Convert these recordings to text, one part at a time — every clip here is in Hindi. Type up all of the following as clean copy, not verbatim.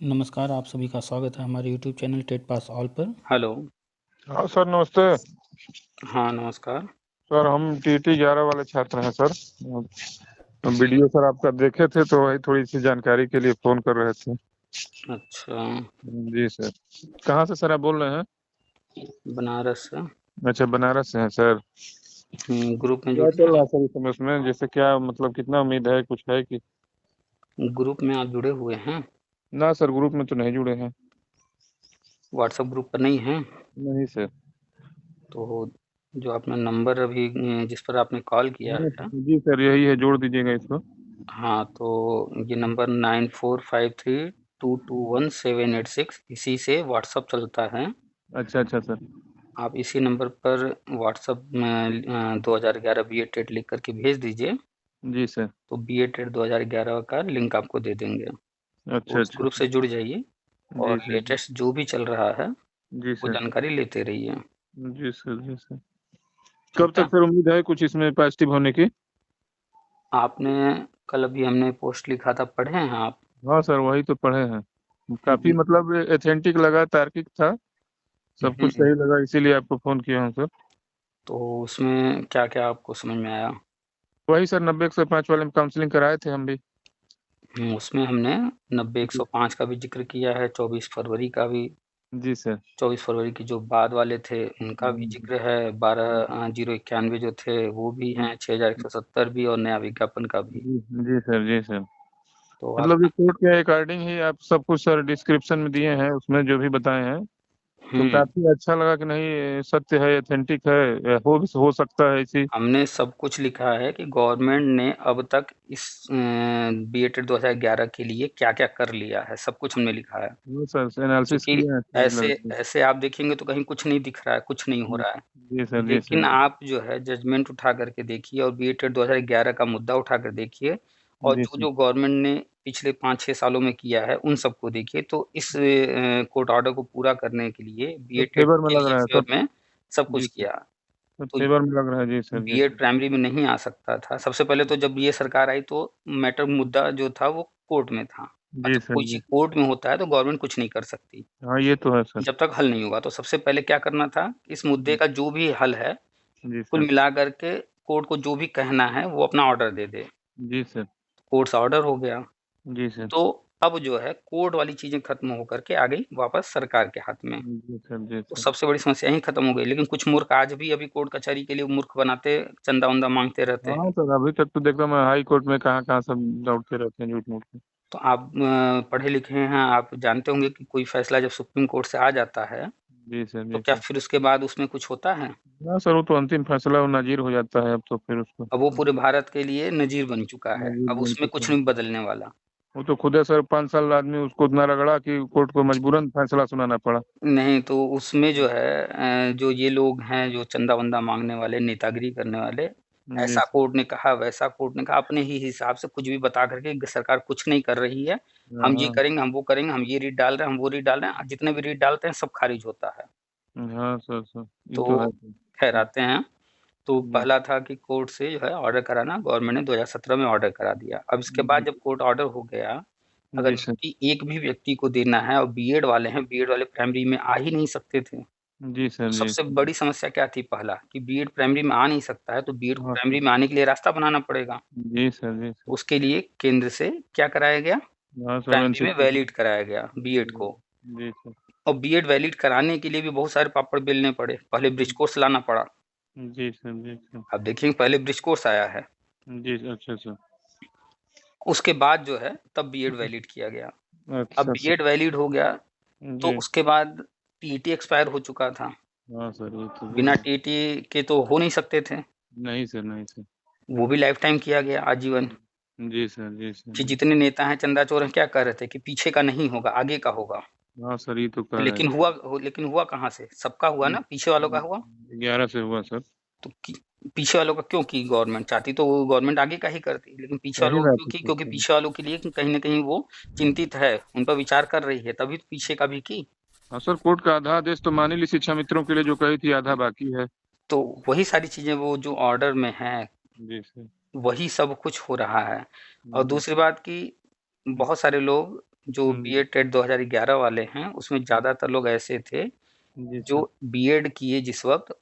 नमस्कार, आप सभी का स्वागत है हमारे YouTube channel TET pass all पर। हेलो। हाँ सर, नमस्ते। हाँ, नमस्कार। सर हम टीटी 11 वाले छात्र हैं सर। वीडियो सर आपका देखे थे तो वही थोड़ी सी जानकारी के लिए फोन कर रहे थे। अच्छा, जी सर। कहाँ से सर आप बोल रहे हैं? बनारस से। अच्छा, बनारस से हैं सर। ग्रुप में क्या जुड़े चल हैं रहा है सर इस समय उसमें, जैसे क्या मतलब कितना उम्मीद है, कुछ है कि? ग्रुप में आप जुड़े हुए हैं? ना सर, ग्रुप में तो नहीं जुड़े हैं। व्हाट्सएप ग्रुप पर नहीं हैं? नहीं सर। तो जो आपने नंबर अभी जिस पर आपने कॉल किया है, जी सर, यही है, जोड़ दीजिएगा इसको। हाँ, तो ये नंबर 9453221786 इसी से व्हाट्सएप चलता है। अच्छा अच्छा सर। आप इसी नंबर पर व्हाट्सएप में 2011 बीएड टेट लिख करके भेज दीजिए, जी सर। तो बीएड टेट 2011 का लिंक आपको दे देंगे। अच्छा उस अच्छा। ग्रुप से जुड़ जाइए जी और सर जी। लेटेस्ट जो भी चल रहा है जी वो सर। जानकारी लेते रहिए। जी सर। जी सर। कब ठीक है। तक सर उम्मीद है कुछ इसमें पॉजिटिव होने की? आपने कल अभी हमने पोस्ट लिखा था, पढ़े हैं आप? हाँ सर, वही तो पढ़े हैं। काफी हम्म, मतलब एथेंटिक लगा, तार्किक था, सब कुछ हम्म, सही लगा, इसीलिए आपको फोन किया हूँ सर। तो उसमें क्या क्या आपको समझ में आया? वही सर, 90-105 वाले में काउंसलिंग कराए थे हम भी। उसमें हमने 90 जी 105 का भी जिक्र किया है, 24 फरवरी का भी, जी सर। 24 फरवरी की जो बाद वाले थे उनका भी हम्म, जिक्र है, 12/091 जो थे वो भी हैं, 6170 भी और नया विज्ञापन का भी। जी जी सर। जी सर। तो आप मतलब रिपोर्ट के अकॉर्डिंग ही आप सब कुछ सर डिस्क्रिप्शन में दिए हैं, उसमें जो भी बताए हैं, तो हम्म काफी अच्छा लगा कि नहीं सत्य है, एथेंटिक है, हो सकता है इसी। हमने सब कुछ लिखा है कि गवर्नमेंट ने अब तक इस बीएड 2011 के लिए क्या-क्या कर लिया है, सब कुछ हमने लिखा है। वो सर एनालिसिस क्योंकि किए हैं, सही ऐसे लगा मुझे। ऐसे आप देखेंगे तो कहीं कुछ नहीं दिख रहा है, कुछ नहीं हो रहा है। जी सर। जी सर। लेकिन आप जो है जजमेंट उठा करके देखिए और बीएड 2011 का मुद्दा उठा कर देखिए और जी सर। जो-जो गवर्नमेंट ने पिछले 5-6 सालों में किया है, उन सबको देखिए तो इस कोर्ट ऑर्डर को पूरा करने के लिए सब बीएड टेट फेवर में के लग लिए रहा है सब। फेवर में सब जी कुछ सर। किया। सब तो फेवर में लग रहा है। जी सर। जी बीएड सर। प्राइमरी में नहीं आ सकता था। सबसे पहले तो जब ये सरकार आई तो मैटर मुद्दा जो था वो कोर्ट में था और जी जब सर। कोई जी। चीज़ कोर्ट में होता है तो गवर्नमेंट कुछ नहीं कर सकती, हाँ, ये तो है सर। जब तक हल नहीं होगा। तो सबसे पहले क्या करना था, इस मुद्दे का जो भी हल है, जी कुल सर। मिला कर के कोर्ट को जो भी कहना है वो अपना ऑर्डर दे दे। जी सर। कोर्ट से ऑर्डर हो गया, जी सर। तो अब जो है कोर्ट वाली चीज़ें खत्म हो कर के आ गई वापस सरकार के हाथ में। जी सर। जी तो सर। सबसे बड़ी समस्या यहीं खत्म हो गई। लेकिन कुछ मूर्ख आज भी अभी कोर्ट कचहरी के लिए मूर्ख बनाते, चंदा-वंदा माँगते रहते हाँ हैं। सर, अभी तक तो देखो मैं हाई कोर्ट में कहाँ कहाँ सब दौड़ते रहते हैं झूठ मूठ के। तो आप पढ़े लिखे हैं, आप जानते होंगे कि कोई फैसला जब सुप्रीम कोर्ट से आ जाता है, जी सर। तो जी क्या सर। फिर उसके बाद उसमें कुछ होता है? हाँ सर, वो तो अंतिम फैसला वो नाजिर हो जाता है अब तो फिर उसको। अब वो पूरे भारत के लिए नज़ीर बन चुका है, नाजिर अब बन उसमें चुका कुछ है। नहीं बदलने वाला। वो तो खुद है सर, 5 साल आदमी उसको इतना रगड़ा कि कोर्ट को मजबूरन फैसला सुनाना पड़ा। नहीं, तो उसमें जो है जो ये लोग हैं, जो चंदा-वंदा माँगने वाले, नेतागिरी करने वाले, जी ऐसा सर। कोर्ट ने कहा, वैसा कोर्ट ने कहा, अपने ही हिसाब से कुछ भी बता कर के सरकार कुछ नहीं कर रही है। हाँ हम ये हाँ। करेंगे, हम वो करेंगे, हम ये रीट डाल रहे हैं, हम वो रीट डाल रहे हैं, जितने भी रीट डालते हैं सब खारिज होता है। हाँ सर सर, ये तो तो है सर। खैर आते हैं। तो जी पहला था कि कोर्ट से जो है ऑर्डर कराना, गवर्नमेंट ने 2017 में ऑर्डर करा दिया। अब इसके बाद जी जब कोर्ट ऑर्डर हो गया, अगर जी सर। ड्यूटी एक भी व्यक्ति को देना है और बीएड वाले हैं, बीएड वाले प्राइमरी में आ ही नहीं सकते थे। जी सर। तो जी सबसे सर। बड़ी समस्या क्या थी पहला कि बीएड प्राइमरी में आ नहीं सकता है, तो बीएड को हाँ सर। प्राइमरी में आने के लिए रास्ता बनाना पड़ेगा। जी सर। जी सर। उसके लिए केंद्र से क्या कराया गया? हाँ सर, प्राइमरी में 160। वैलिड कराया गया बीएड जी को। जी सर। और बीएड वैलिड कराने के लिए भी बहुत सारे पापड़ बेलने पड़े। पहले ब्रिज कोर्स लाना पड़ा। जी सर। जी सर। अब देखेंगे पहले ब्रिज कोर्स आया है। जी अच्छा सर। उसके बाद जो है तब बीएड वैलिड किया गया। अब अच्छा सर। बीएड वैलिड हो गया, तो जी। उसके बाद टीईटी एक्सपायर हो चुका था। हाँ सर, ये तो बिना है। टीईटी के तो हो नहीं सकते थे। नहीं सर। नहीं सर। वो भी लाइफ टाइम किया गया, आजीवन। जी सर। जी सर। कि जी। जितने नेता हैं चंदा-चोर हैं क्या कह रहे थे कि पीछे का नहीं होगा, आगे का होगा। हाँ सर, ये तो कह रहे लेकिन हुआ कहाँ से? सबका हुआ हैं। ना, पीछे वालों का हुआ। 11 से हुआ सर। तो कि पीछे वालों का क्यों की गवर्नमेंट? चाहती तो वो गवर्नमेंट आगे का ही करती, लेकिन पीछे सही वालों का बात क्यों है की? सर, क्योंकि सही। पीछे वालों के लिए कहीं न कहीं वो चिंतित है, उन पर विचार कर रही है, तभी तो पीछे का भी की। हाँ सर, कोर्ट का आधा आदेश तो मान ही ली शिक्षा मित्रों के लिए जो कही थी, आधा बाकी है। तो वही सारी चीज़ें वो जो ऑर्डर में हैं, जी सर। वही सब कुछ हो रहा है। और जी दूसरी बात कि बहुत सारे लोग जो बीएड टेट 2011 वाले हैं, उसमें ज़्यादातर लोग ऐसे थे जो बीएड किए जिस वक़्त,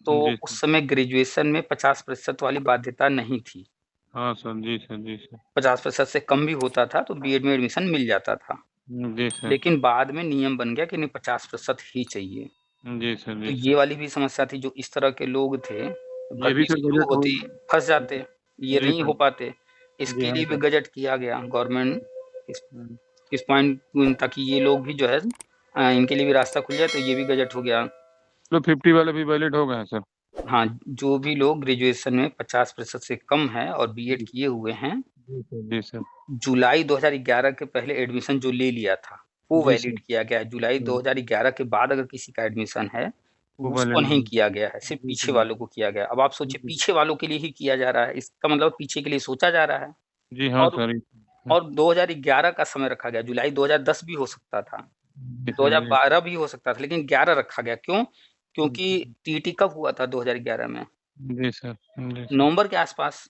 तो उस समय ग्रेजुएशन में 50% वाली बाध्यता नहीं थी। हाँ सर, जी सर, जी सर। 50% से कम भी होता था तो बीएड में एडमिशन मिल जाता था। जी सर। लेकिन बाद में नियम बन गया कि नहीं 50% ही चाहिए। जी सर, तो जी ये सर। वाली भी समस्या थी, जो इस तरह के लोग थे, ये भी भर्ती सर शुरू बजट हो। होती फँस जाते, ये जी नहीं सर। हो पाते। जी इसके हाँ लिए भी सर। गजट किया गया गवर्नमेंट इस हम्म। इस पॉइंट ताकि ये लोग भी जो है इनके लिए भी रास्ता खुल जाए, तो ये भी गजट हो गया। तो 50 वाले भी वैलिड हो गए हैं सर। हाँ, जो भी लोग ग्रेजुएशन में 50% से कम है और बीएड जी किए हुए हैं, जी सर, जी सर। जुलाई 2011 के पहले एडमिशन जो ले लिया था, वो जी सर। वैलिड किया गया है। जुलाई 2011 के बाद अगर किसी का एडमिशन है, वो उसको वैलिड नहीं नहीं। किया गया है, सिर्फ़ जी पीछे सर। वालों को किया गया है। अब आप सोचिए जी पीछे वालों के लिए ही किया जा रहा है, इसका मतलब पीछे के लिए सोचा जा रहा है। जी हाँ और सर। और 2011 का समय रखा गया, जुलाई 2010 भी हो सकता था, जी सर, जी 2012 भी हो सकता था, लेकिन 11 रखा गया। क्यों? क्योंकि टीटी कब हुआ था 2011 में? जी सर, जी सर। नवंबर के आसपास।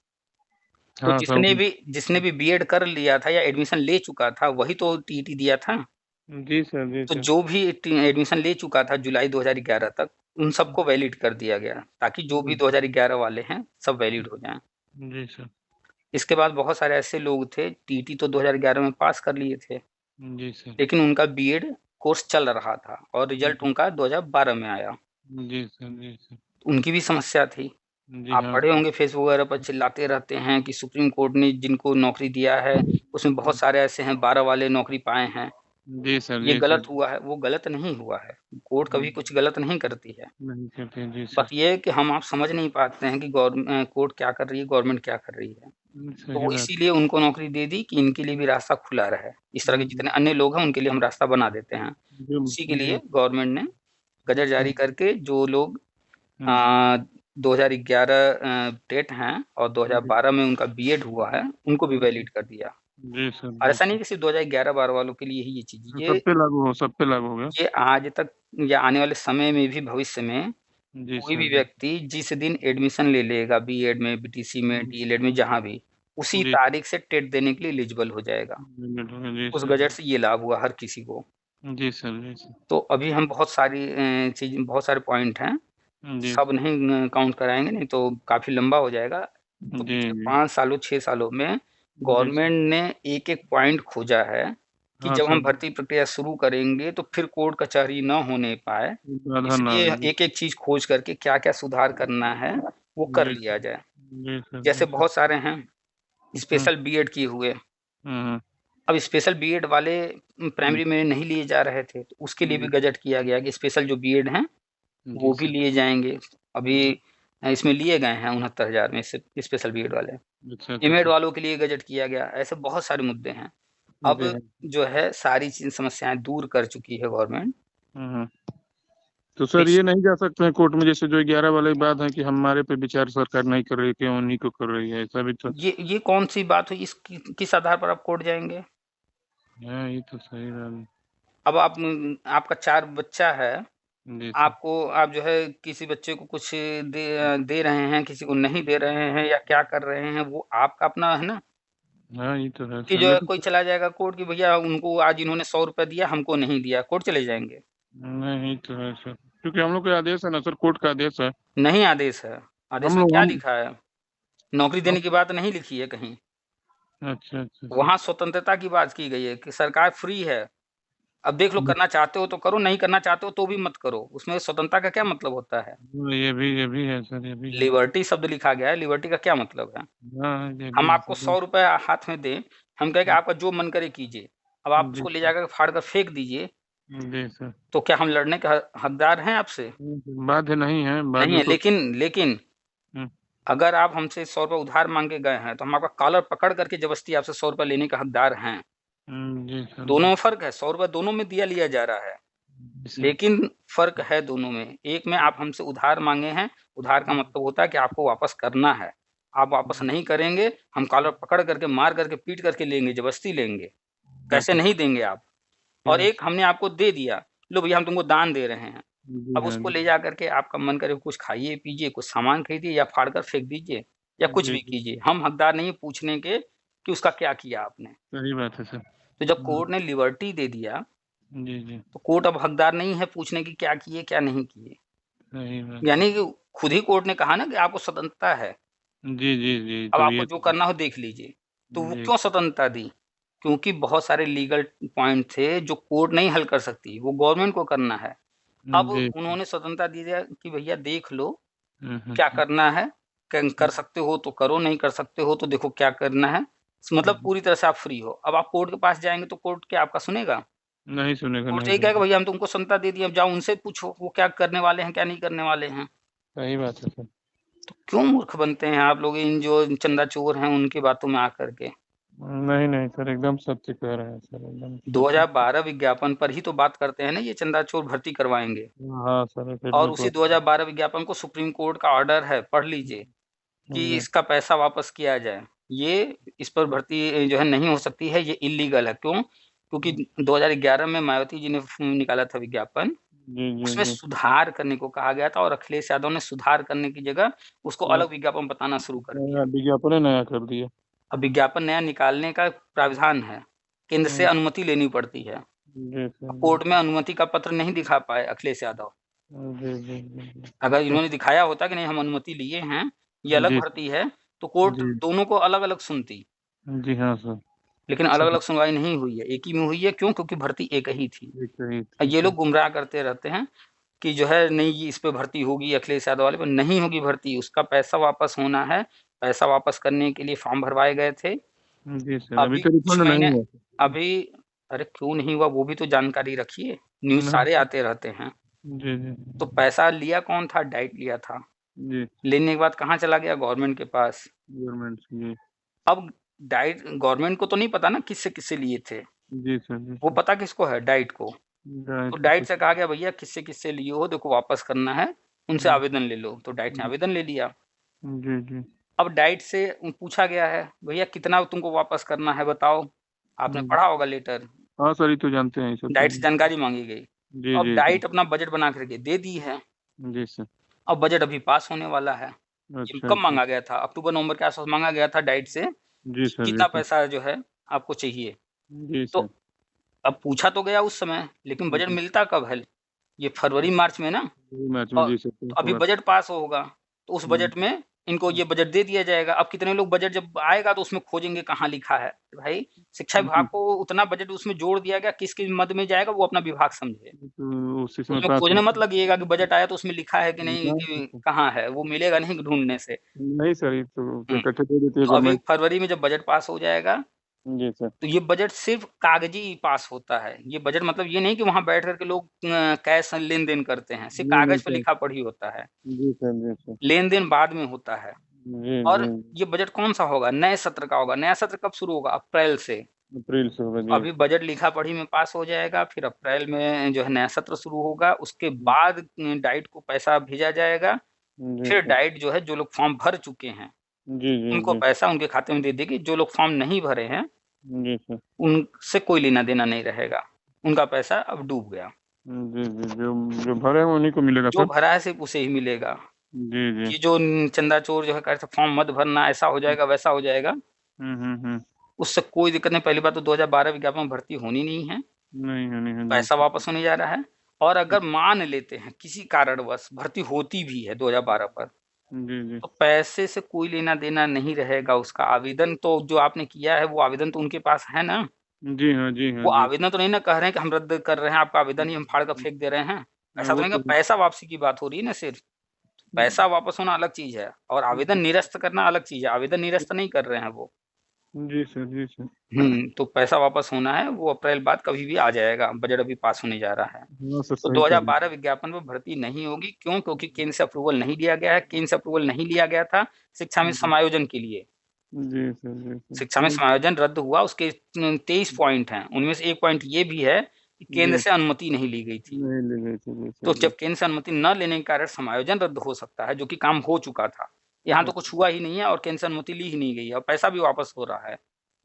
तो हाँ सर। जिसने भी बीएड कर लिया था या एडमिशन ले चुका था, वही तो टीटी दिया था। जी सर, जी तो सर। जो भी एडमिशन ले चुका था जुलाई 2011 तक, उन सबको वैलिड कर दिया गया, ताकि जो भी 2011 वाले हैं, सब वैलिड हो जाएँ। जी सर। इसके बाद बहुत सारे ऐसे लोग थे, टीटी तो 2011 में पास कर लिए थे, जी सर। लेकिन उनका बीएड कोर्स चल रहा था और रिजल्ट उनका 2012 में आया। जी सर, जी सर। उनकी भी समस्या थी। जी आप हाँ पढ़े सर। होंगे फेसबुक वगैरह पर चिल्लाते रहते हैं कि सुप्रीम कोर्ट ने जिनको नौकरी दिया है, उसमें बहुत सारे ऐसे हैं 12 वाले नौकरी पाए हैं। जी सर, ये जी सर। गलत हुआ है, वो गलत नहीं हुआ है। कोर्ट कभी कुछ गलत नहीं करती है। नहीं करते, जी बस सर। ये है कि हम आप समझ नहीं पाते हैं कि कोर्ट क्या कर रही है, गवर्नमेंट क्या कर रही है। तो सही वो बात। इसीलिए उनको नौकरी दे दी कि इनके लिए भी रास्ता खुला रहे। इस तरह के जितने अन्य लोग हैं, उनके लिए हम रास्ता बना देते हैं। जो इसी के जो लिए गवर्नमेंट ने गज़ट जारी करके जो लोग हुँ, अ, 2011 टेट हैं और 2012 में उनका बीएड हुआ है, उनको भी वैलिड कर दिया। जी सर, और जी ऐसा नहीं सर। है कि सिर्फ़ 2011-12 वालों के लिए ही ये चीज़, सब पे लागू हो गया। ये आज तक या आने वाले समय में भी भविष्य में जी कोई सर, भी जी। व्यक्ति जिस दिन एडमिशन ले लेगा बीएड में, बीटीसी में, डीएलएड में, जहाँ भी, उसी जी, तारीख से टेट देने के लिए एलिजिबल हो जाएगा। जी उस सर। गज़ट से ये लाभ हुआ हर किसी को। जी सर, जी सर। तो अभी हम बहुत सारे पॉइंट हैं, जी सब सर। नहीं काउंट कराएँगे, नहीं तो काफ़ी लंबा हो जाएगा। तो जी, पिछले जी। 5 सालों, 6 सालों में जी सर। गवर्नमेंट ने एक-एक पॉइंट खोजा है कि हाँ जब हम सर। भर्ती प्रक्रिया शुरू करेंगे तो फिर कोर्ट कचहरी ना होने पाए, बाधा ना इसलिए आए। जी, एक-एक चीज़ खोज करके क्या-क्या सुधार करना है, वो कर जी लिया सर। जाए। जी सर, जी जैसे सर। बहुत सारे हैं, हुँ, स्पेशल बीएड किए हुए। हुँ, अब स्पेशल बीएड वाले हुँ, प्राइमरी में नहीं लिए जा रहे थे, तो उसके लिए भी जी, गज़ट किया गया कि स्पेशल जो बीएड हैं, जी वो भी सर। लिए जाएँगे। अभी जी, इसमें लिए गए हैं 69,000 में से स्पेशल बीएड वाले। अच्छा, अच्छा, एमएड अच्छा। वालों के लिए गज़ट किया गया, ऐसे बहुत सारे मुद्दे हैं। जी अब हाँ। जो है सारी चीज़ समस्याएँ दूर कर चुकी है गवर्नमेंट। हुँ, हुँ। तो सर इस ये नहीं जा सकते हैं कोर्ट में जैसे जो 11 वाली बात है कि हमारे पे विचार सरकार नहीं कर रही है, क्यों उन्हीं को कर रही है, ऐसा भी तो ये कौन-सी बात हुई, किस आधार पर आप कोर्ट जाएँगे? हाँ, ये तो सही बात अब आपका 4 बच्चा है, है। जी सर। आप जो है किसी बच्चे को कुछ दे रहे हैं, किसी को नहीं दे रहे हैं या क्या कर रहे हैं, वो आपका अपना है ना? हाँ, ये तो है कि सर जो है लेकिन कोई चला जाएगा कोर्ट कि भैया उनको आज इन्होंने ₹100 दिया, हमको नहीं दिया, कोर्ट चले जाएँगे। नहीं तो है सर, क्योंकि हम लोग का आदेश है ना सर, कोर्ट का आदेश है। नहीं आदेश है, आदेश हम में लोग क्या हम लिखा है? नौकरी हम देने की बात नहीं लिखी है कहीं। अच्छा, अच्छा, अच्छा। वहाँ स्वतंत्रता की बात की गई है कि सरकार फ्री है। अब देख लो, हुँ, करना चाहते हो तो करो, नहीं करना चाहते हो तो भी मत करो। उसमें स्वतंत्रता का क्या मतलब होता है? ये भी है सर, ये भी है। लिबर्टी शब्द लिखा गया है, लिबर्टी का क्या मतलब है? हाँ, ये भी हम है आपको सर। ₹100 हाथ में दें, हम कहें कि आपका जो मन करे कीजिए। अब आप जी उसको ले सर। जाकर फाड़ कर फेंक दीजिए, जी सर। तो क्या हम लड़ने के हकदार हैं आपसे? बाध्य नहीं है, नहीं बाध्य है, तो लेकिन हुँ, अगर आप हमसे ₹100 उधार माँग के गए हैं, तो हम आपका कॉलर पकड़ करके ज़बरदस्ती आपसे ₹100 लेने का हकदार हैं। जी सर, दोनों जी। में फ़र्क है, ₹100 दोनों में दिया लिया जा रहा है। जी सर। लेकिन फ़र्क है दोनों में। एक में आप हमसे उधार माँगे हैं, उधार का मतलब होता है कि आपको वापस करना है। आप वापस नहीं करेंगे, हम कॉलर पकड़ करके, मार करके, पीट करके लेंगे, ज़बरदस्ती लेंगे। कैसे अच्छा, नहीं देंगे आप। और एक हमने आपको दे दिया, लो भैया हम तुमको दान दे रहे हैं। जी अब हाँ, उसको जी। ले जा कर के आपका मन करे कुछ खाइए-पीजिए, कुछ सामान खरीदिए या फाड़ कर फेंक दीजिए या कुछ जी, भी जी। कीजिए। हम हकदार नहीं हैं पूछने के कि उसका क्या किया आपने। सही बात है सर। तो जब कोर्ट ने लिबर्टी दे दिया जी जी तो कोर्ट अब हकदार नहीं है पूछने की क्या किए क्या नहीं किए। सही बात। यानी कि खुद ही कोर्ट ने कहा ना कि आपको स्वतंत्रता है, जी जी जी अब तो आपको ये जो करना हो देख लीजिए। तो वो जी क्यों स्वतंत्रता दी? क्योंकि बहुत सारे लीगल पॉइंट थे जो कोर्ट नहीं हल कर सकती, वो गवर्नमेंट को करना है। अब जी उन्होंने स्वतंत्रता दी है कि भैया देख लो हम्म, क्या करना है, कर सकते हो तो करो, नहीं कर सकते हो तो देखो क्या करना है। मतलब पूरी तरह से आप फ्री हो। अब आप कोर्ट के पास जाएँगे तो कोर्ट क्या आपका सुनेगा? नहीं सुनेगा कोर्ट नहीं यही कहेगा सुनेगा। भैया हम तुमको स्वतंत्रता दे दी, अब जाओ उनसे पूछो वो क्या करने वाले हैं, क्या नहीं करने वाले हैं। सही बात है सर। तो क्यों मूर्ख बनते हैं आप लोग इन जो चंदा चोर हैं उनकी बातों में आकर के। नहीं नहीं सर एकदम सत्य कह रहे हैं सर एकदम सत्य। 2012 विज्ञापन पर ही तो बात करते हैं ना ये चंदा चोर भर्ती करवाएँगे। हाँ सर और एकेडमी उसी को 2012 विज्ञापन को सुप्रीम कोर्ट का ऑर्डर है, पढ़ लीजिए, कि जी इसका पैसा वापस किया जाए। ये इस पर भर्ती जो है नहीं हो सकती है, ये इल्लीगल है। क्यों? क्योंकि 2011 में मायावती जी ने निकाला था विज्ञापन, जी जी उसमें जी सुधार करने को कहा गया था और अखिलेश यादव ने सुधार करने की जगह उसको अलग विज्ञापन बताना शुरू कर दिया। विज्ञापन ही नया कर दिया। अब विज्ञापन नया निकालने का प्रावधान है, केंद्र से अनुमति लेनी पड़ती है। जी सर अब कोर्ट में अनुमति का पत्र नहीं दिखा पाए अखिलेश यादव। जी जी जी अगर इन्होंने दिखाया होता कि नहीं हम अनुमति लिए हैं, ये अलग जी भर्ती है, तो कोर्ट जी दोनों को अलग-अलग सुनती। जी हाँ सर लेकिन अलग-अलग सुनवाई नहीं हुई है, एक ही में हुई है। क्यों? क्योंकि भर्ती एक ही थी। एक सही ये ठीक है। लोग गुमराह करते रहते हैं कि जो है नहीं ये इस पे भर्ती होगी, अखिलेश यादव वाले पे नहीं होगी भर्ती, उसका पैसा वापस होना है। पैसा वापस करने के लिए फॉर्म भरवाए गए थे। जी सर अभी अभी तो कुछ रिफंड नहीं महीने हुआ। अभी अरे क्यों नहीं हुआ वो भी तो जानकारी रखिए, न्यूज़ सारे नहीं आते रहते हैं। जी जी तो पैसा लिया कौन था? डाइट लिया था। जी लेने के बाद कहाँ चला गया? गवर्नमेंट के पास। गवर्नमेंट जी अब डाइट गवर्नमेंट को तो नहीं पता ना किससे-किससे लिए थे, जी सर जी वो सर पता किसको है? डाइट को। तो राइट डाइट से कहा गया भैया किससे-किससे लिए हो, देखो वापस करना है, उनसे आवेदन ले लो। तो डाइट ने आवेदन ले लिया। जी जी अब डाइट से पूछा गया है, भैया कितना तुमको वापस करना है बताओ? आपने पढ़ा होगा लेटर, हाँ सर ये तो जानते हैं ये सब डाइट से तो। जानकारी माँगी गई। जी तो अब जी जी डाइट अपना बजट बना कर के दे दी है। जी सर अब बजट अभी पास होने वाला है। ये अच्छा कब अच्छा माँगा गया था? अक्टूबर-नवंबर के आस-पास माँगा गया था डाइट से जी कि सर जी कितना सर पैसा जो है आपको चाहिए। जी तो सर अब पूछा तो गया उस समय, लेकिन बजट जी मिलता कब है? ये फरवरी-मार्च में ना। मैच में और जी तो सर अभी होगा। बजट पास होगा, तो उस बजट में इनको ये बजट दे दिया जाएगा। अब कितने लोग बजट जब आएगा तो उसमें खोजेंगे कहाँ लिखा है। भाई शिक्षा विभाग जी को उतना बजट उसमें जोड़ दिया गया, किस-किस मद में जाएगा वो अपना विभाग समझे। तो उसी समय उसमें पास खोजने मत होगा। लगिएगा कि बजट आया तो उसमें लिखा है कि नहीं कि कहाँ है, वो मिलेगा नहीं ढूँढने से। नहीं सर ये तो हुँ, इकट्ठे दे देती है तो अभी गवर्नमेंट। फरवरी में जब बजट पास हो जाएगा जी सर तो ये बजट सिर्फ़ कागज़ी पास होता है। ये बजट मतलब ये नहीं कि वहाँ बैठ कर के लोग कैश लेन-देन करते हैं, सिर्फ़ नहीं नहीं कागज़ पे सर लिखा-पढ़ी होता है। जी सर जी सर लेन-देन बाद में होता है। जी और जी ये बजट कौन-सा होगा? नए सत्र का होगा। नया सत्र कब शुरू होगा? अप्रैल से। अप्रैल से होगा तो जी अभी बजट लिखा-पढ़ी में पास हो जाएगा, फिर अप्रैल में जो है नया सत्र शुरू होगा। उसके बाद डाइट को पैसा भेजा जाएगा। जी फिर सर डाइट जो है जो लोग फॉर्म भर चुके हैं, जी जी उनको जी पैसा उनके खाते में दे देगी। जो लोग फॉर्म नहीं भरे हैं, जी सर उनसे कोई लेना-देना नहीं रहेगा। उनका पैसा अब डूब गया। जी जी जो जो भरे हैं उन्हीं को मिलेगा जो सर। भरा है सिर्फ़ उसे ही मिलेगा। जी जी ये जो चंदा चोर जो है कह रहे थे फॉर्म मत भरना, ऐसा हो जाएगा, वैसा हो जाएगा। हम्म। उससे कोई दिक्कत नहीं। पहली बात तो 2012 विज्ञापन में भर्ती होनी नहीं है। नहीं है जी पैसा वापस होने जा रहा है। और अगर मान लेते हैं किसी कारणवश भर्ती होती भी है 2012 पर, जी जी तो पैसे से कोई लेना-देना नहीं रहेगा उसका। आवेदन तो जो आपने किया है वो आवेदन तो उनके पास है ना। जी हाँ वो जी आवेदन तो नहीं ना कह रहे हैं कि हम रद्द कर रहे हैं, आपका आवेदन ही हम फाड़ कर फेंक दे रहे हैं। हाँ ऐसा तो वो नहीं कि तो पैसा वापसी की बात हो रही है ना सिर्फ़। पैसा वापस होना अलग चीज़ है और आवेदन निरस्त करना अलग चीज़ है। आवेदन निरस्त नहीं कर रहे हैं वो। जी सर तो पैसा वापस होना है, वो अप्रैल बाद कभी भी आ जाएगा, बजट अभी पास होने जा रहा है। हाँ सर तो सही कह रहे 2012 विज्ञापन में भर्ती नहीं होगी, क्यों? क्योंकि केंद्र से अप्रूवल नहीं लिया गया है। केंद्र से अप्रूवल नहीं लिया गया था शिक्षा में हैं समायोजन के लिए। जी सर शिक्षा में समायोजन रद्द हुआ, उसके 23 पॉइंट हैं, उनमें से 1 पॉइंट ये भी है कि केंद्र जी से अनुमति नहीं ली गई थी। नहीं ले गए थे जी तो सर जी जब केंद्र से अनुमति न लेने के कारण समायोजन रद्द हो सकता है, जो कि काम हो चुका था। यहाँ तो कुछ हुआ ही नहीं है और केंद्र से अनुमति ली ही नहीं गई है और पैसा भी वापस हो रहा है।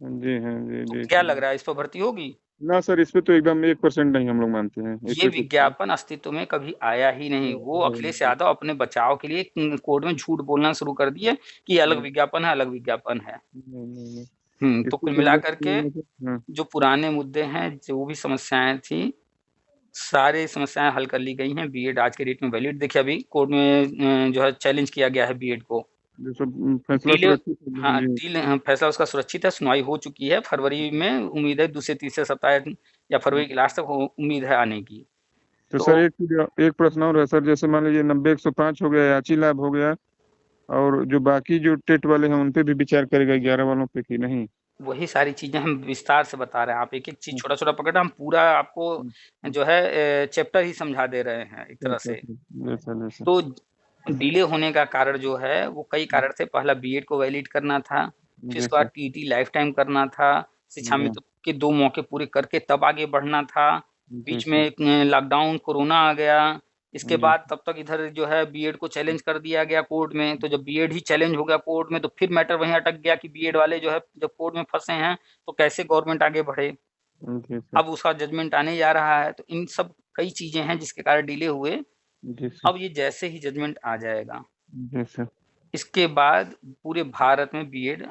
जी हाँ तो जी क्या सर लग रहा है इस पर भर्ती होगी? ना सर इस पे तो एकदम 1% नहीं हम लोग मानते हैं इस ये पे तो विज्ञापन अस्तित्व में कभी आया ही नहीं। वो अखिलेश यादव अपने बचाव के लिए कोर्ट में झूठ बोलना शुरू कर दिए कि ये अलग विज्ञापन है, अलग विज्ञापन है। नहीं तो इसको कुल मिला जनरेट करके करने के जो पुराने मुद्दे हैं, जो भी समस्याएँ थी, सारी समस्याएँ हल कर ली गई हैं। बीएड आज के डेट में वैलिड, देखिए अभी कोर्ट में जो है चैलेंज किया गया है बीएड को। जैसे फैसला डिले सुरक्षित है हाँ, जी। फैसला उसका सुरक्षित है, सुनवाई हो चुकी है। फरवरी में उम्मीद है दूसरे तीसरे सप्ताह या फरवरी के लास्ट तक उम्मीद है आने की। तो तो सर एक प्रश्न और है सर, जैसे मान लीजिए 90-105 हो गया, याची लाभ हो गया, और जो बाकी जो टेट वाले हैं उन पे भी विचार करेगा 11 वालों पे कि नहीं? वही सारी चीज़ें हम विस्तार से बता रहे हैं। आप एक-एक चीज़ छोटा-छोटा पकड़ रहे हैं, हम पूरा आपको जो है चैप्टर ही समझा दे रहे हैं एक तरह से। जैसा जैसा तो डिले होने का कारण जो है वो कई कारण थे। पहला बीएड को वैलिड करना था, फिर उसके बाद जैसा टीटी लाइफ टाइम करना था, शिक्षा मित्र के 2 मौके पूरे करके तब आगे बढ़ना था। बीच में एक लॉकडाउन कोरोना आ गया। इसके बाद तब तक इधर जो है बीएड को चैलेंज कर दिया गया कोर्ट में। तो जब बीएड ही चैलेंज हो गया कोर्ट में, तो फिर मैटर वहीं अटक गया कि बीएड वाले जो है जब कोर्ट में फँसे हैं, तो कैसे गवर्नमेंट आगे बढ़े। अब उसका जजमेंट आने जा रहा है। तो इन सब कई चीज़ें हैं जिसके कारण डिले हुए। अब ये जैसे ही जजमेंट आ जाएगा, जैसा इसके बाद पूरे भारत में बीएड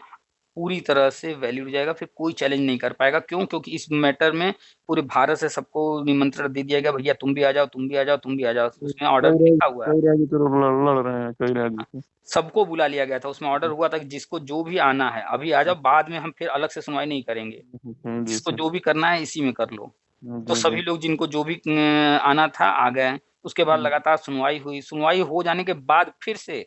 पूरी तरह से वैलिड हो जाएगा, फिर कोई चैलेंज नहीं कर पाएगा। क्यों? क्योंकि इस मैटर में पूरे भारत से सबको निमंत्रण दे दिया गया, भैया तुम भी आ जाओ, तुम भी आ जाओ, तुम भी आ जाओ। उसमें ऑर्डर लिखा हुआ है। कई राज्य तो लड़ रहे हैं, कई राज्य से। सबको बुला लिया गया था, उसमें ऑर्डर हुआ था कि जिसको जो भी आना है अभी आ जाओ, बाद में हम फिर अलग से सुनवाई नहीं करेंगे। जी जिसको सर। जो भी करना है इसी में कर लो। तो जी जी। सभी लोग जिनको जो भी आना था आ गए। उसके बाद लगातार सुनवाई हुई। सुनवाई हो जाने के बाद फिर से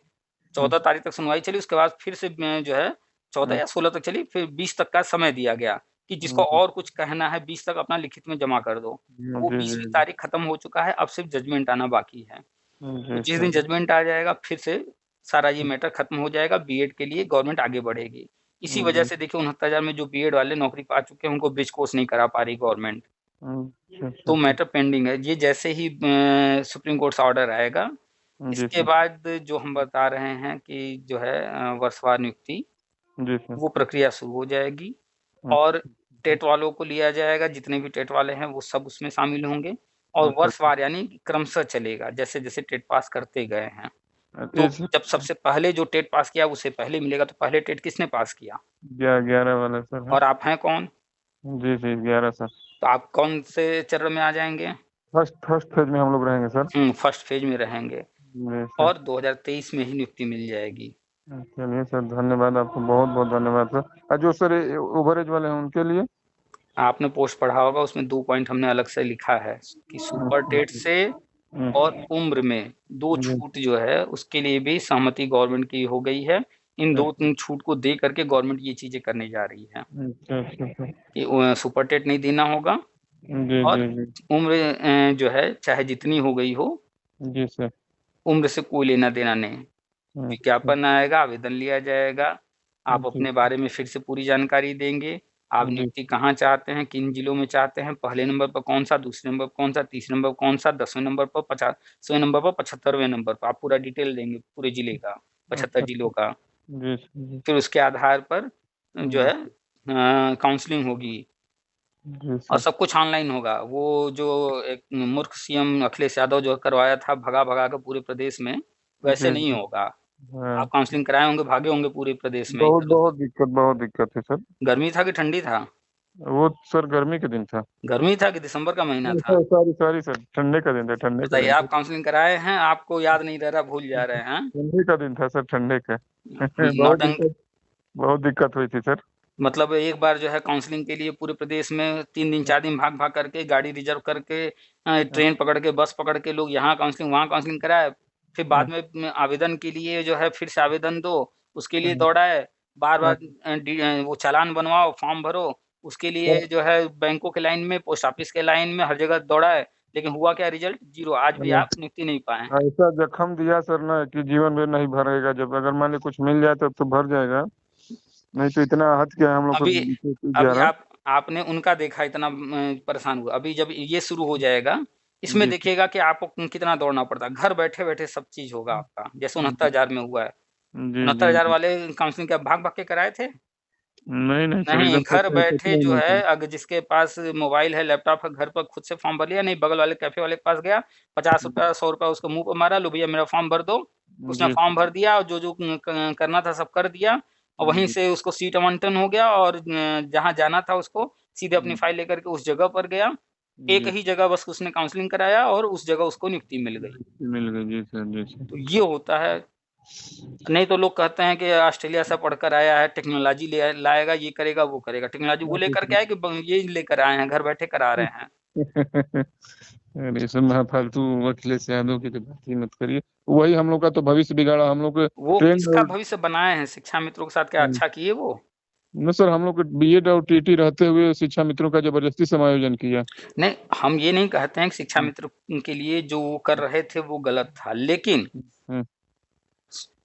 14 तारीख तक सुनवाई चली। उसके बाद फिर से जो है 14 या 16 तक चली, फिर 20 तक का समय दिया गया कि जिसको और कुछ कहना है 20 तक अपना लिखित में जमा कर दो। तो वो जी 20वीं जी तारीख खत्म हो चुका है, अब सिर्फ जजमेंट आना बाकी है। तो जी जिस सर। दिन जजमेंट आ जाएगा फिर से सारा ये मैटर खत्म हो जाएगा, बीएड के लिए गवर्नमेंट आगे बढ़ेगी। इसी वजह जी। से देखिए 69,000 में जो बीएड वाले नौकरी पा चुके हैं उनको ब्रिज कोर्स नहीं करा पा रही गवर्नमेंट। तो मैटर पेंडिंग है। ये जैसे ही सुप्रीम कोर्ट से ऑर्डर आएगा, जी इसके सर। बाद जो हम बता रहे हैं कि जो है वर्षवार नियुक्ति, जी सर। वो प्रक्रिया शुरू हो जाएगी और टेट वालों को लिया जाएगा। जितने भी टेट वाले हैं वो सब उसमें शामिल होंगे और अच्छा वर्षवार यानी क्रमशः चलेगा, जैसे-जैसे टेट पास करते गए हैं। तो अच्छा। जब सबसे पहले जो टेट पास किया उसे पहले मिलेगा। तो पहले टेट किसने पास किया? 11 वाला सर है। और आप हैं कौन? जी जी 11 सर। तो आप कौन से चरण में आ जाएँगे? फर्स्ट फेज में हम लोग रहेंगे सर। फर्स्ट फेज में रहेंगे जी सर। और 2023 में ही नियुक्ति मिल जाएगी। चलिए सर, धन्यवाद आपको, बहुत बहुत धन्यवाद सर। और जो सर ओवरेज वाले हैं उनके लिए? आपने पोस्ट पढ़ा होगा, उसमें 2 पॉइंट हमने अलग से लिखा है कि सुपर टेट से और उम्र में 2 छूट जो है उसके लिए भी सहमति गवर्नमेंट की हो गई है। इन 2-3 छूट को दे करके गवर्नमेंट ये चीज़ें करने जा रही है अच्छा अच्छा सर। कि सुपर टेट नहीं देना होगा जी और जी जी। उम्र जो है चाहे जितनी हो गई हो, जी सर। उम्र से कोई लेना-देना नहीं। अच्छा विज्ञापन आएगा, आवेदन लिया जाएगा। आप जी अपने बारे में फिर से पूरी जानकारी देंगे। आप जी नियुक्ति कहाँ चाहते हैं, किन जिलों में चाहते हैं, पहले नंबर पर कौन-सा, दूसरे नंबर पर कौन-सा, तीसरे नंबर पर कौन-सा, 10वें नंबर पर, 50वें नंबर पर, 75वें नंबर पर। आप पूरा डिटेल देंगे पूरे जिले का, 75 अच्छा जिलों का। जी जी फिर उसके आधार पर जो है काउंसलिंग होगी जी और सर। सब कुछ ऑनलाइन होगा। वो जो एक मूर्ख सीएम अखिलेश यादव जो करवाया था भगा-भगा के पूरे प्रदेश में, वैसे जी नहीं जी। होगा। हाँ। आप काउंसलिंग कराए होंगे, भागे होंगे पूरे प्रदेश में बहुत इधर-उधर। बहुत दिक्कत है सर। गर्मी था कि ठंडी था? वो सर गर्मी के दिन था। गर्मी था कि दिसंबर का महीना था? सॉरी सॉरी सर, ठंडे का दिन था, ठंडे का बताइए, दिन था। आप काउंसलिंग कराए हैं, आपको याद नहीं रह रहा, भूल जा रहे हैं। ठंडे का दिन था सर, ठंडे का। नौटंक बहुत दिक्कत हुई थी सर। मतलब एक बार जो है काउंसलिंग के लिए पूरे प्रदेश में 3 दिन 4 दिन भाग-भाग करके गाड़ी रिज़र्व करके ट्रेन पकड़ के, बस पकड़ के लोग यहाँ काउंसलिंग, वहाँ काउंसलिंग कराए। फिर बाद में आवेदन के लिए जो है फिर से आवेदन दो, उसके लिए दौड़ाए। बार-बार वो चालान बनवाओ, फॉर्म भरो, उसके लिए जो है बैंकों के लाइन में, पोस्ट ऑफिस के लाइन में, हर जगह दौड़ाए। लेकिन हुआ क्या, रिज़ल्ट ज़ीरो। आज भी आप नियुक्ति नहीं पाए। ऐसा जख्म दिया सर ना कि जीवन में नहीं भरेगा। जब अगर मान ली कुछ मिल जाए तब तो भर जाएगा, नहीं तो इतना हद क्या है हम लोग अभी को अभी 11। आपने उनका देखा इतना परेशान हुआ। अभी जब ये शुरू हो जाएगा, इसमें जी देखिएगा कि आपको कितना दौड़ना पड़ता है। घर बैठे-बैठे सब चीज़ होगा आपका, जैसे 69,000 में हुआ है। जी जी 69,000 जी। वाले काउंसलिंग क्या भाग-भाग के कराए थे? नहीं नहीं सर, नहीं, एकदम घर सच बैठे में जो नहीं है सर। अगर जिसके पास मोबाइल है, लैपटॉप है, घर पर खुद से फॉर्म भर लिया, नहीं बगल वाले कैफ़े वाले के पास गया, ₹50 ₹100 उसके मुँह पे मारा, लो भैया मेरा फॉर्म भर दो। उसने जी फॉर्म भर दिया और जो-जो करना था सब कर दिया। और वहीं जी से उसको सीट आवंटन हो गया और जहाँ जाना था उसको सीधे अपनी फाइल लेकर के उस जगह पर गया। एक जी ही जगह बस उसने काउंसलिंग कराया और उस जगह उसको नियुक्ति मिल गई। मिल गई। जी सर, जी सर। तो ये होता है। नहीं तो लोग कहते हैं कि ऑस्ट्रेलिया से पढ़कर आया है, टेक्नोलॉजी ले लाएगा, ये करेगा, वो करेगा। टेक्नोलॉजी वो लेकर के आए कि ये लेकर आए हैं, घर बैठे करा रहे हैं। अरे सब फालतू अखिलेश यादव की तो बात ही मत करिए। वही हम लोग का तो भविष्य बिगाड़ा। हम लोग वो ट्रेंड किसका भविष्य बनाए हैं? शिक्षा मित्रों के साथ क्या अच्छा किए वो? न सर, हम लोग बीएड और टीटी रहते हुए शिक्षा मित्रों का जबरदस्ती समायोजन किया। नहीं, हम ये नहीं कहते हैं कि शिक्षा मित्र के लिए जो वो कर रहे थे वो गलत था, लेकिन हम्म,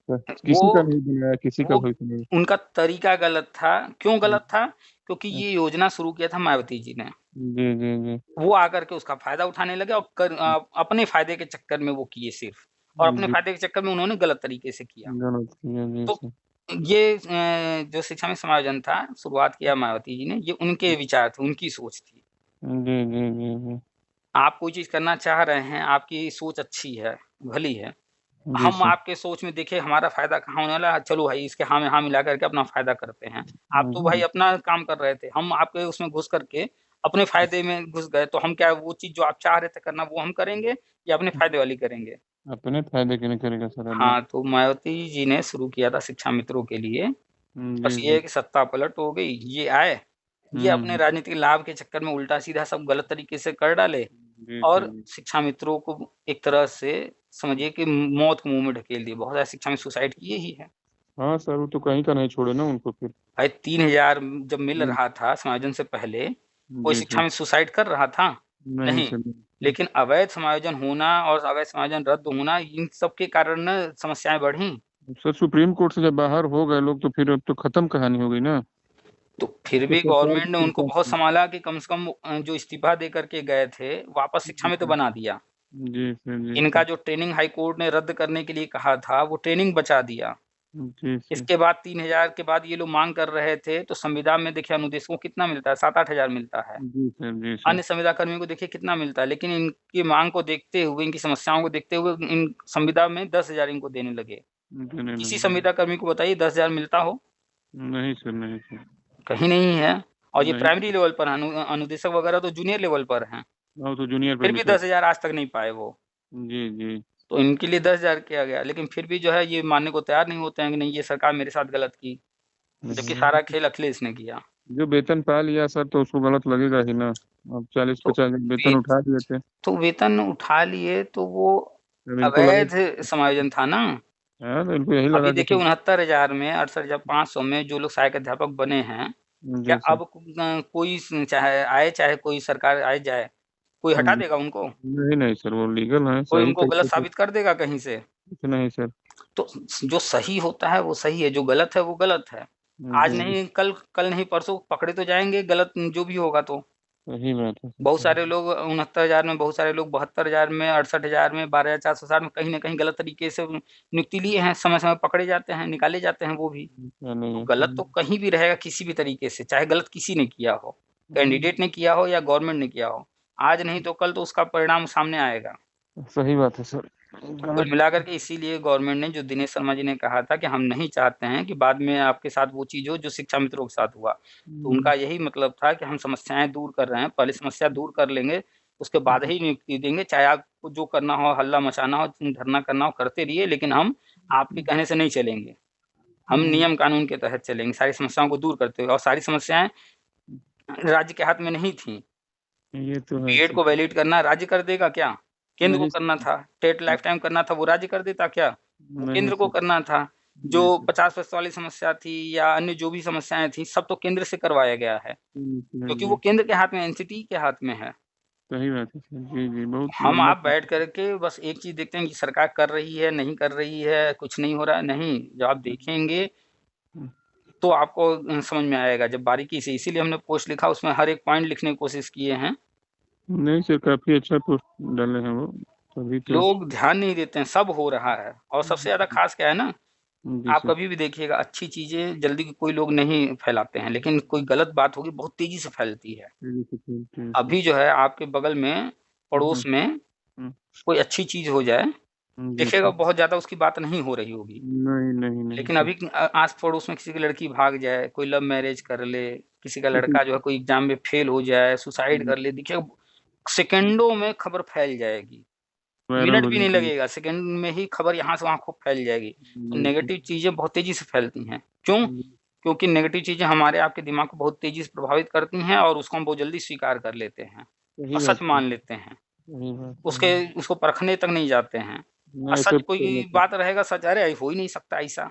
वो किसी का नहीं बनाया, किसी का वो भविष्य नहीं। उनका तरीका गलत था। क्यों गलत था? क्योंकि ये योजना शुरू किया था मायावती जी ने। जी जी जी वो आकर के उसका फायदा उठाने लगे और अपने फायदे के चक्कर में वो किए सिर्फ, और अपने जी, फायदे के चक्कर में उन्होंने गलत तरीके से किया। गलत किया। जी तो सर। ये जो शिक्षा में समायोजन था, शुरुआत किया मायावती जी ने, ये उनके विचार थे, उनकी सोच थी। जी जी जी जी आप कोई चीज़ करना चाह रहे हैं, आपकी सोच अच्छी है, भली है। जी हम सर। आपके सोच में देखें हमारा फ़ायदा कहाँ होने वाला है, चलो भाई इसके हाँ में हाँ मिला करके अपना फ़ायदा करते हैं। आप तो भाई अपना काम कर रहे थे, हम आपके उसमें घुस करके अपने फ़ायदे में घुस गए, तो हम क्या वो चीज़ जो आप चाह रहे थे करना वो हम करेंगे या अपने फ़ायदे वाली करेंगे? अपने फायदे के लिए करेगा सर आदमी। हाँ, तो मायावती जी ने शुरू किया था शिक्षा मित्रों के लिए। जी बस ये जी। है कि सत्ता पलट हो गई, ये आए, ये अपने हम्म, राजनीतिक लाभ के चक्कर में उल्टा-सीधा सब गलत तरीके से कर डाले जी सर। और शिक्षा मित्रों को एक तरह से समझिए कि मौत के मुँह में ढकेल दिए। बहुत सारे शिक्षा में सुसाइड किए ही हैं। हाँ सर, वो तो कहीं का नहीं छोड़े ना उनको फिर। भाई 3000 जब मिल हम्म, रहा था समायोजन से पहले, कोई जी शिक्षा सर। में सुसाइड कर रहा था? नहीं नहीं। सर, नहीं। लेकिन अवैध समायोजन होना और अवैध समायोजन रद्द होना, इन सब के कारण ना समस्याएँ बढ़ी। सर सुप्रीम कोर्ट से जब बाहर हो गए लोग तो फिर अब तो खत्म कहानी हो गई ना। तो फिर तो भी सरकार गवर्नमेंट ने की उनको कृपा बहुत से। सँभाला कि कम से कम जो इस्तीफ़ा दे कर के गए थे, वापस शिक्षा जी में तो सर, बना दिया। जी सर। जी इनका सर। जो ट्रेनिंग हाई कोर्ट ने रद्द करने के लिए कहा था, वो ट्रेनिंग बचा दिया। जी सर। इसके बाद 3000 के बाद ये लोग माँग कर रहे थे, तो संविदा में देखिए अनुदेशकों को कितना मिलता है, 7-8 हज़ार मिलता है। जी सर। जी सर। अन्य संविदा कर्मियों को देखिए कितना मिलता है, लेकिन इनकी माँग को देखते हुए, इनकी समस्याओं को देखते हुए इन संविदा में 10,000 इनको देने लगे। देने किसी लगे। संविदा कर्मी को बताइए 10,000 मिलता हो? नहीं सर, नहीं सर। कहीं नहीं है। और ये नहीं प्राइमरी सर। लेवल पर अनुदेशक वगैरह तो जूनियर लेवल पर हैं, और तो जूनियर पे फिर भी भी सर। 10,000 आज तक नहीं पाए वो। जी जी। तो इनके लिए 10,000 किया गया, लेकिन फिर भी जो है ये मानने को तैयार नहीं होते हैं कि नहीं ये सरकार मेरे साथ गलत की, जबकि सारा खेल अखिलेश ने किया। जो वेतन पा लिया सर तो उसको गलत लगेगा ही ना। अब चालीस तो पचास वेतन वेत उठा लिए थे। तो वेतन उठा लिए तो वो अब इनको लगा। अवैध समायोजन था ना। हाँ, तो इनको यही अभी लगा कि देखिए 69,000 में 68,500 में जो लोग सहायक अध्यापक बने हैं, क्या जी सर। अब कोई चाहे आए चाहे कोई सरकार आए जाए, कोई हटा जी। देगा उनको? नहीं नहीं सर, वो लीगल है, कोई सही उनको गलत तरीके से। साबित कर देगा कहीं से? कुछ नहीं सर। तो जो सही होता है वो सही है, जो गलत है वो गलत है। आज जी जी। नहीं कल, कल नहीं परसों पकड़े तो जाएँगे गलत जो भी होगा तो। सही बात है सर, बहुत सही। सारे लोग 69,000 में, बहुत सारे लोग 72,000 में, 68,000 में, 12,460 में कहीं न कहीं गलत तरीके से नियुक्ति लिए हैं, समय-समय पकड़े जाते हैं, निकाले जाते हैं वो भी। क्या नहीं तो है गलत तो सर। कहीं भी रहेगा किसी भी तरीके से, चाहे गलत किसी ने किया हो, कैंडिडेट ने किया हो या गवर्नमेंट ने किया हो। आज नहीं तो कल तो उसका परिणाम सामने आएगा। सही बात है सर। कुल गलत। मिलाकर के इसीलिए गवर्नमेंट ने, जो दिनेश शर्मा जी ने कहा था कि हम नहीं चाहते हैं कि बाद में आपके साथ वो चीज़ हो जो शिक्षा मित्रों के साथ हुआ। तो उनका यही मतलब था कि हम समस्याएँ दूर कर रहे हैं, पहले समस्या दूर कर लेंगे, उसके बाद ही नियुक्ति देंगे। चाहे आपको जो करना हो, हल्ला मचाना हो, धरना करना हो, करते रहिए, लेकिन हम आपके कहने से नहीं चलेंगे। हम नियम कानून के तहत चलेंगे, सारी समस्याओं को दूर करते हुए, और सारी समस्याएँ राज्य के हाथ में नहीं थी। ये तो है बीएड सर। को वैलिड करना राज्य कर देगा क्या? केंद्र को नहीं करना सर। था। टेट लाइफ टाइम करना था, वो राज्य कर देता क्या? वो नहीं केंद्र को सर। करना था। जो जी सर। 50% वाली समस्या थी या अन्य जो भी समस्याएँ थी, सब तो केंद्र से करवाया गया है, क्योंकि वो जी। केंद्र के हाथ में, एनसीटी के हाथ में है। सही बात है सर। जी जी, बहुत हम लंबा। आप बैठ कर के बस एक चीज़ देखते हैं कि सरकार कर रही है, नहीं कर रही है, कुछ नहीं हो रहा है, नहीं। जब आप देखेंगे तो आपको समझ में आएगा जब बारीकी से, इसीलिए हमने पोस्ट लिखा, उसमें हर एक पॉइंट लिखने की कोशिश किए हैं। नहीं सर, काफी अच्छा पोस्ट डाले हैं वो। तभी तो। लोग ध्यान नहीं देते हैं, सब हो रहा है। और सबसे ज़्यादा ख़ास क्या है ना, जी आप सर। कभी भी देखिएगा अच्छी चीज़ें जल्दी कोई लोग नहीं फैलाते हैं, लेकिन कोई गलत बात होगी बहुत तेज़ी से फैलती है। जी सर। अभी जो है आपके बगल में, हम्म, पड़ोस में हम्म, कोई अच्छी चीज़ हो जाए, जी देखिएगा सर। बहुत ज़्यादा उसकी बात नहीं हो रही होगी। नहीं, नहीं, नहीं लेकिन सर। अभी आस-पड़ोस में किसी की लड़की भाग जाए, कोई लव मैरिज कर ले, किसी का लड़का जो है कोई एग्ज़ाम में फेल हो जाए, सुसाइड कर ले, देखिए सेकंडों में खबर फैल जाएगी। वायरल मिनट हो भी नहीं जाती है। लगेगा, सेकंड में ही खबर यहाँ से वहाँ खूब फैल जाएगी। तो जी सर। नेगेटिव चीज़ें बहुत तेज़ी से फैलती हैं। क्यों? जी, क्योंकि नेगेटिव चीज़ें हमारे आपके दिमाग को बहुत तेज़ी से प्रभावित करती हैं और उसको हम बहुत जल्दी स्वीकार कर लेते हैं सही और बात सच है। मान लेते हैं। सही बात उसके है। उसको परखने तक नहीं जाते हैं और नहीं सच एक्सेप्ट कर कोई लेते हैं। बात रहेगा सच, अरे हो ही नहीं सकता ऐसा।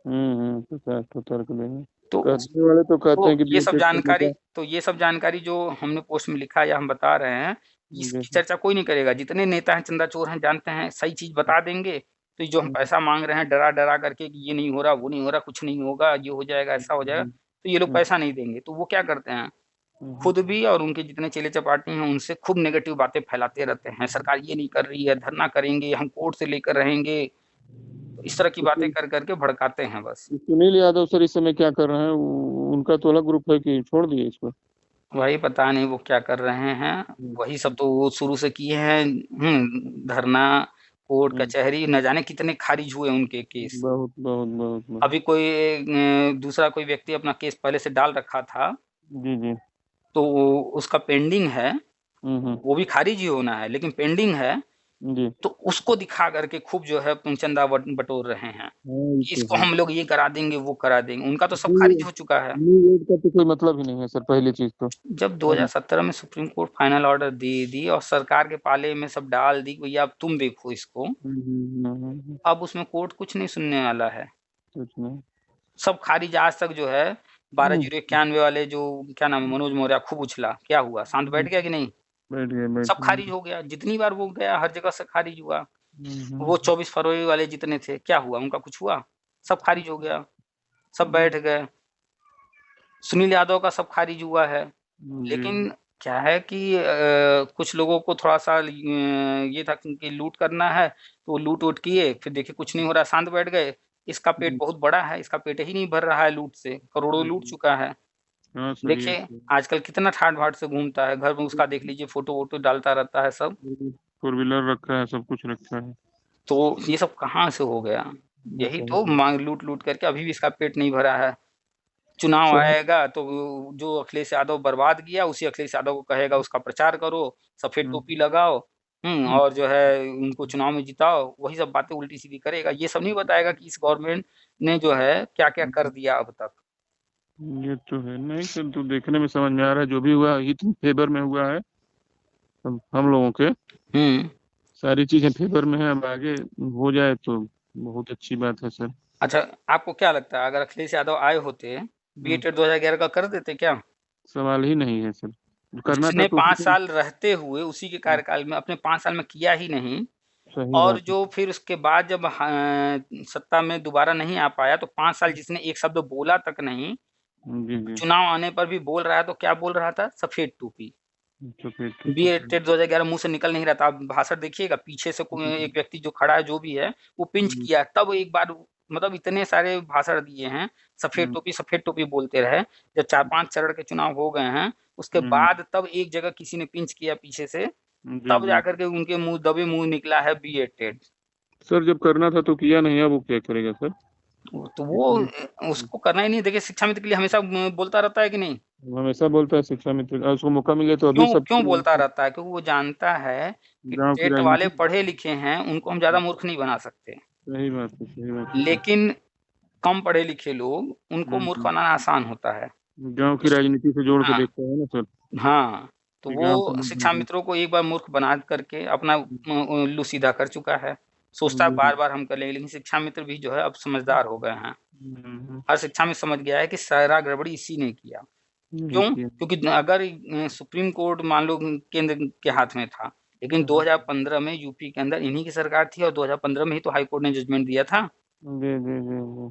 तो तर्क देंगे। तो कहने वाले तो कहते हैं कि ये सब बीटेक करने जानकारी का। तो ये सब जानकारी जो हमने पोस्ट में लिखा या हम बता रहे हैं, इसकी जैसे चर्चा कोई नहीं करेगा। जितने नेता हैं, चंदा-चोर हैं, जानते हैं, सही चीज़ बता देंगे, तो ये जो हम पैसा माँग रहे हैं डरा-डरा करके कि ये नहीं हो रहा, वो नहीं हो रहा, कुछ नहीं होगा, ये हो जाएगा, ऐसा हो जाएगा, तो ये लोग पैसा नहीं देंगे। तो वो क्या करते हैं, खुद भी और उनके जितने चेले-चपाटी हैं, उनसे खूब नेगेटिव बातें फैलाते रहते हैं। सरकार ये नहीं कर रही है, धरना करेंगे, हम कोर्ट से लेकर रहेंगे। तो इस तरह की बातें कर के भड़काते हैं बस। सुनील यादव सर इस समय क्या कर रहे हैं? उनका तो अलग ग्रुप है कि छोड़ दिए इसको? वही पता नहीं वो क्या कर रहे हैं, वही सब तो वो शुरू से किए हैं। धरना, कोर्ट कचहरी, न जाने कितने खारिज हुए उनके केस। बहुत बहुत बहुत बहुत। अभी कोई दूसरा कोई व्यक्ति अपना केस पहले से डाल रखा था, जी जी। तो उसका पेंडिंग है, हम्म। वो भी खारिज ही होना है, लेकिन पेंडिंग है, जी। तो उसको दिखा करके खूब जो है चंदा बटोर रहे हैं हाँ ये कि तो इसको है। हम लोग ये करा देंगे, वो करा देंगे। उनका तो सब न्यू खारिज हो चुका है। न्यू एज का तो कोई मतलब ही नहीं है सर, पहली चीज तो। जब 2017 में सुप्रीम कोर्ट फाइनल ऑर्डर दे दी और सरकार के पाले में सब डाल दी, भैया अब तुम देखो इसको, अब उसमें कोर्ट कुछ नहीं सुनने वाला है। कुछ नहीं। सब खारिज आज तक जो है 12,091 वाले जो क्या नाम है मनोज मौर्य खूब उछला, क्या हुआ? शांत बैठ गया कि नहीं? बैठ गए बैठ सब गए। खारिज हो गया, जितनी बार वो गया हर जगह से खारिज हुआ। हम्म। वो 24 फरवरी वाले जितने थे, क्या हुआ? उनका कुछ हुआ? सब खारिज हो गया, सब बैठ गए। सुनील यादव का सब खारिज हुआ है। जी। लेकिन क्या है कि कुछ लोगों को थोड़ा-सा ये था कि लूट करना है, तो वो लूट-वूट किए, फिर देखे कुछ नहीं हो रहा, शांत बैठ गए। इसका पेट बहुत बड़ा है, इसका पेट ही नहीं भर रहा है लूट से, करोड़ों लूट चुका है। हाँ सही है देखिए, सर। आजकल कितना ठाट-बाट से घूमता है, घर में उसका देख लीजिए फ़ोटो-वोटो डालता रहता है सब। फोर व्हीलर रखा है, सब कुछ रखा है। तो ये सब कहाँ से हो गया? यही सही तो माँग लूट-लूट करके अभी भी इसका पेट नहीं भरा है। चुनाव सही। आएगा तो जो अखिलेश यादव बर्बाद किया, उसी अखिलेश यादव को कहेगा उसका प्रचार करो, सफ़ेद टोपी लगाओ, और जो है उनको चुनाव में जिताओ, वही सब बातें उल्टी-सीधी करेगा। ये सब नहीं बताएगा कि इस गवर्नमेंट ने जो है क्या-क्या कर दिया अब तक। ये तो है। नहीं सर, तो देखने में समझ में आ रहा है जो भी हुआ हित फेवर में हुआ है। हम लोगों के हुँ। सारी चीजें फेवर में है, अब आगे हो जाए तो बहुत अच्छी बात है सर। अच्छा, आपको क्या लगता है अगर अखिलेश यादव आए होते, बीएड 2011 का कर देते क्या? सवाल ही नहीं है सर। जो करना था जिसने तो 5 उसी को। साल रहते हुए उसी के कार्यकाल में अपने 5 साल में किया ही नहीं। सही और बात है। जो फिर उसके बाद जब सत्ता में दोबारा नहीं आ पाया तो 5 साल जिसने एक शब्द बोला तक नहीं, जी जी। चुनाव आने पर भी बोल रहा है तो क्या बोल रहा था? सफ़ेद टोपी। तो फिर तो बीएड 2011 मुँह से निकल नहीं रहा था। आप भाषण देखिएगा पीछे से कोई एक व्यक्ति जो खड़ा है जो भी है, वो पिंच किया तब एक बार मतलब इतने सारे भाषण दिए हैं, सफ़ेद टोपी बोलते रहे। जब 4-5 चरण के चुनाव हो गए हैं, उसके बाद तब एक जगह किसी ने पिंच किया पीछे से, जी तब जी। जाकर के उनके मुँह दबे मुँह निकला है बीएड टेड। सर जब करना था तो किया नहीं, अब वो क्या करेगा सर? तो वो उसको करना ही नहीं। देखिए शिक्षा मित्र के लिए हमेशा बोलता रहता है कि नहीं? वो हमेशा बोलता है शिक्षा मित्र, उसको मौका मिले तो अभी क्यों सब क्यों बोलता रहता है? क्योंकि वो जानता है कि गांव की टेट वाले राजनीति। पढ़े लिखे हैं, उनको हम ज़्यादा मूर्ख नहीं बना सकते। सही बात है, सही बात है सर। लेकिन कम पढ़े लिखे लोग, उनको मूर्ख बनाना आसान होता है। गांव की उस राजनीति से जोड़ के हाँ, देखता है ना सर हाँ, तो कि गांव के वो शिक्षा लोग। मित्रों को एक बार मूर्ख बना करके अपना उल्लू सीधा कर चुका है। सोचता है बार-बार हम कर लेंगे, लेकिन शिक्षा मित्र भी जो है अब समझदार हो गए हैं। हर शिक्षा में समझ गया है कि सारा गड़बड़ी इसी ने किया। नहीं क्यों? किया। क्योंकि अगर सुप्रीम कोर्ट मान लो केंद्र के हाथ में था, लेकिन 2015 में यूपी के अंदर इन्हीं की सरकार थी और 2015 में ही तो हाई कोर्ट ने जजमेंट दिया था। जी जी जी जी।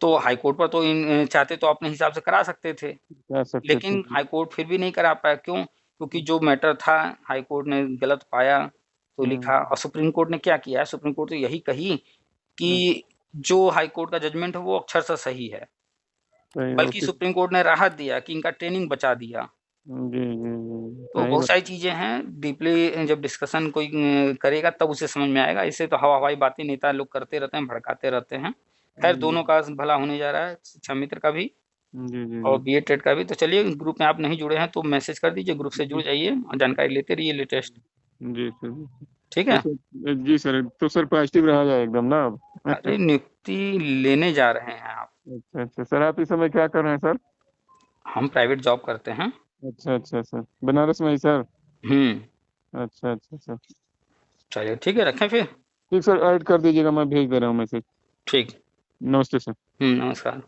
तो हाई कोर्ट पर तो चाहते तो अपने हिसाब से करा सकते थे, कह सकते थे। लेकिन हाई कोर्ट फिर भी नहीं करा पाया। क्यों? क्योंकि जो मैटर था हाई कोर्ट ने गलत पाया, तो लिखा और सुप्रीम कोर्ट ने क्या किया है, सुप्रीम कोर्ट तो यही कही कि जो हाई कोर्ट का जजमेंट है वो अक्षरशः सही है। सही बल्कि होती। सुप्रीम कोर्ट ने राहत दिया कि इनका ट्रेनिंग बचा दिया। जी जी जी। तो सही बहुत बात। सारी चीजें हैं, डीपली जब डिस्कशन कोई करेगा तब उसे समझ में आएगा। इससे तो हवा हवाई बातें नेता लोग करते रहते हैं, भड़काते रहते हैं। खैर दोनों का भला होने जा रहा है, शिक्षा मित्र का भी जी जी और जी बीएड टेट का भी। तो चलिए, ग्रुप में आप नहीं जुड़े हैं तो मैसेज कर दीजिए, ग्रुप से जुड़ जाइए और जानकारी लेते रहिए लेटेस्ट। जी सर। ठीक तो है। सर जी सर, तो सर पॉजिटिव रहा जाए एकदम ना अब। अरे नियुक्ति लेने जा रहे हैं आप? अच्छा अच्छा सर, आप इस समय क्या कर रहे हैं सर? हम प्राइवेट जॉब करते हैं। अच्छा अच्छा सर, बनारस में ही सर? हम्म। अच्छा अच्छा सर। चलिए ठीक है, रखें फिर। ठीक सर, ऐड कर दीजिएगा, मैं भेज दे रहा हूँ मैसेज। ठीक। नमस्ते सर। नमस्कार।